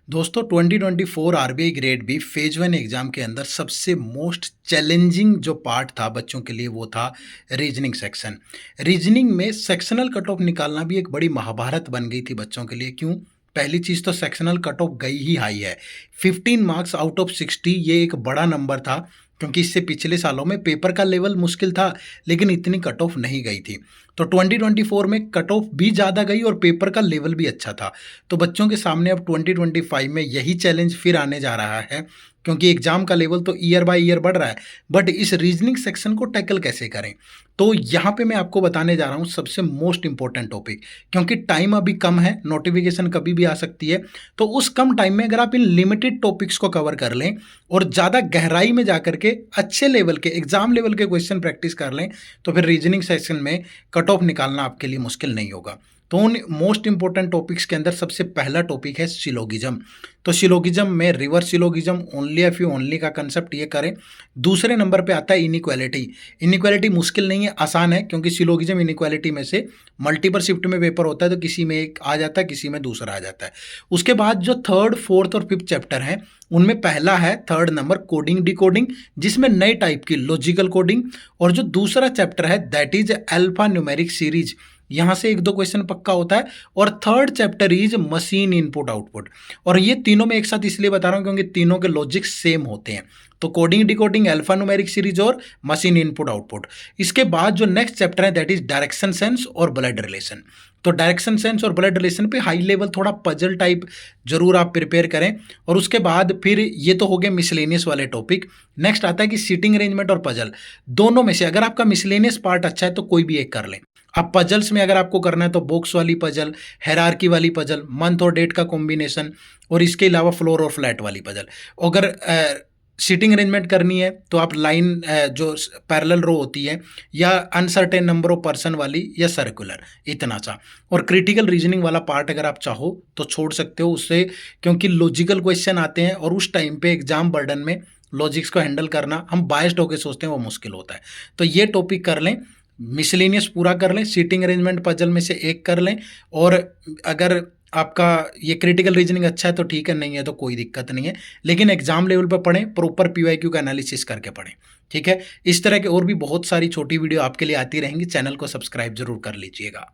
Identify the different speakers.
Speaker 1: दोस्तों 2024 RBI grade B phase one exam के अंदर सबसे मोस्ट चैलेंजिंग जो पार्ट था बच्चों के लिए वो था रीजनिंग सेक्शन। रीजनिंग में सेक्शनल कट ऑफ निकालना भी एक बड़ी महाभारत बन गई थी बच्चों के लिए। क्यों? पहली चीज़ तो सेक्शनल कट ऑफ गई ही हाई है। 15 मार्क्स आउट ऑफ 60 ये एक बड़ा नंबर था, क्योंकि इससे पिछले सालों में पेपर का लेवल मुश्किल था लेकिन इतनी कट ऑफ नहीं गई थी। तो 2024 में कट ऑफ भी ज़्यादा गई और पेपर का लेवल भी अच्छा था। तो बच्चों के सामने अब 2025 में यही चैलेंज फिर आने जा रहा है, क्योंकि एग्जाम का लेवल तो ईयर बाय ईयर बढ़ रहा है, बट इस रीजनिंग सेक्शन को टैकल कैसे करें। तो यहाँ पे मैं आपको बताने जा रहा हूँ सबसे मोस्ट इंपॉर्टेंट टॉपिक, क्योंकि टाइम अभी कम है, नोटिफिकेशन कभी भी आ सकती है। तो उस कम टाइम में अगर आप इन लिमिटेड टॉपिक्स को कवर कर लें और ज़्यादा गहराई में जाकर के अच्छे लेवल के एग्जाम लेवल के क्वेश्चन प्रैक्टिस कर लें, तो फिर रीजनिंग सेक्शन में कट ऑफ निकालना आपके लिए मुश्किल नहीं होगा। तो उन मोस्ट इंपॉर्टेंट टॉपिक्स के अंदर सबसे पहला टॉपिक है सिलोगिज्म। तो सिलोगिज्म में reverse syllogism, only F you only का कंसेप्ट ये करें। दूसरे नंबर पे आता है इनइक्वालिटी। इनइक्वालिटी मुश्किल नहीं है, आसान है, क्योंकि सिलोगिज्म इनइक्वालिटी में से मल्टीपल शिफ्ट में पेपर होता है, तो किसी में एक आ जाता है, किसी में दूसरा आ जाता है। उसके बाद जो थर्ड, फोर्थ और फिफ्थ चैप्टर हैं उनमें पहला है थर्ड नंबर कोडिंग डिकोडिंग, जिसमें नए टाइप की लॉजिकल कोडिंग, और जो दूसरा चैप्टर है that is alpha numeric series, यहाँ से एक दो क्वेश्चन पक्का होता है। और third chapter is machine input output. और ये तीनों में एक साथ इसलिए बता रहा हूँ क्योंकि तीनों के लॉजिक सेम होते हैं। तो coding decoding, alpha numeric series और मशीन इनपुट आउटपुट। इसके बाद जो नेक्स्ट चैप्टर है दैट इज डायरेक्शन सेंस और ब्लड रिलेशन। तो डायरेक्शन सेंस और ब्लड रिलेशन पे हाई लेवल थोड़ा पजल टाइप जरूर आप प्रिपेयर करें। और उसके बाद फिर ये तो हो गए मिसलेनियस वाले टॉपिक। नेक्स्ट आता है कि सीटिंग अरेंजमेंट और पजल। दोनों में से अगर आपका मिसलेनियस पार्ट अच्छा है तो कोई भी एक कर लें। अब पजल्स में अगर आपको करना है तो बॉक्स वाली पजल, हायरार्की वाली पजल, मंथ और डेट का कॉम्बिनेशन, और इसके अलावा फ्लोर और फ्लैट वाली पजल। अगर सीटिंग अरेंजमेंट करनी है तो आप लाइन जो पैरेलल रो होती है, या अनसर्टेन नंबर ऑफ पर्सन वाली, या सर्कुलर, इतना सा। और क्रिटिकल रीजनिंग वाला पार्ट अगर आप चाहो तो छोड़ सकते हो उससे, क्योंकि लॉजिकल क्वेश्चन आते हैं और उस टाइम पे एग्जाम बर्डन में लॉजिक्स को हैंडल करना हम बायस्ड होकर सोचते हैं वो मुश्किल होता है। तो ये टॉपिक कर लें, मिसलेनियस पूरा कर लें, सीटिंग अरेंजमेंट पजल में से एक कर लें। और अगर आपका ये क्रिटिकल रीजनिंग अच्छा है तो ठीक है, नहीं है तो कोई दिक्कत नहीं है, लेकिन एग्जाम लेवल पर पढ़ें, प्रॉपर पीवाईक्यू का एनालिसिस करके पढ़ें। ठीक है, इस तरह के और भी बहुत सारी छोटी वीडियो आपके लिए आती रहेंगी, चैनल को सब्सक्राइब जरूर कर लीजिएगा।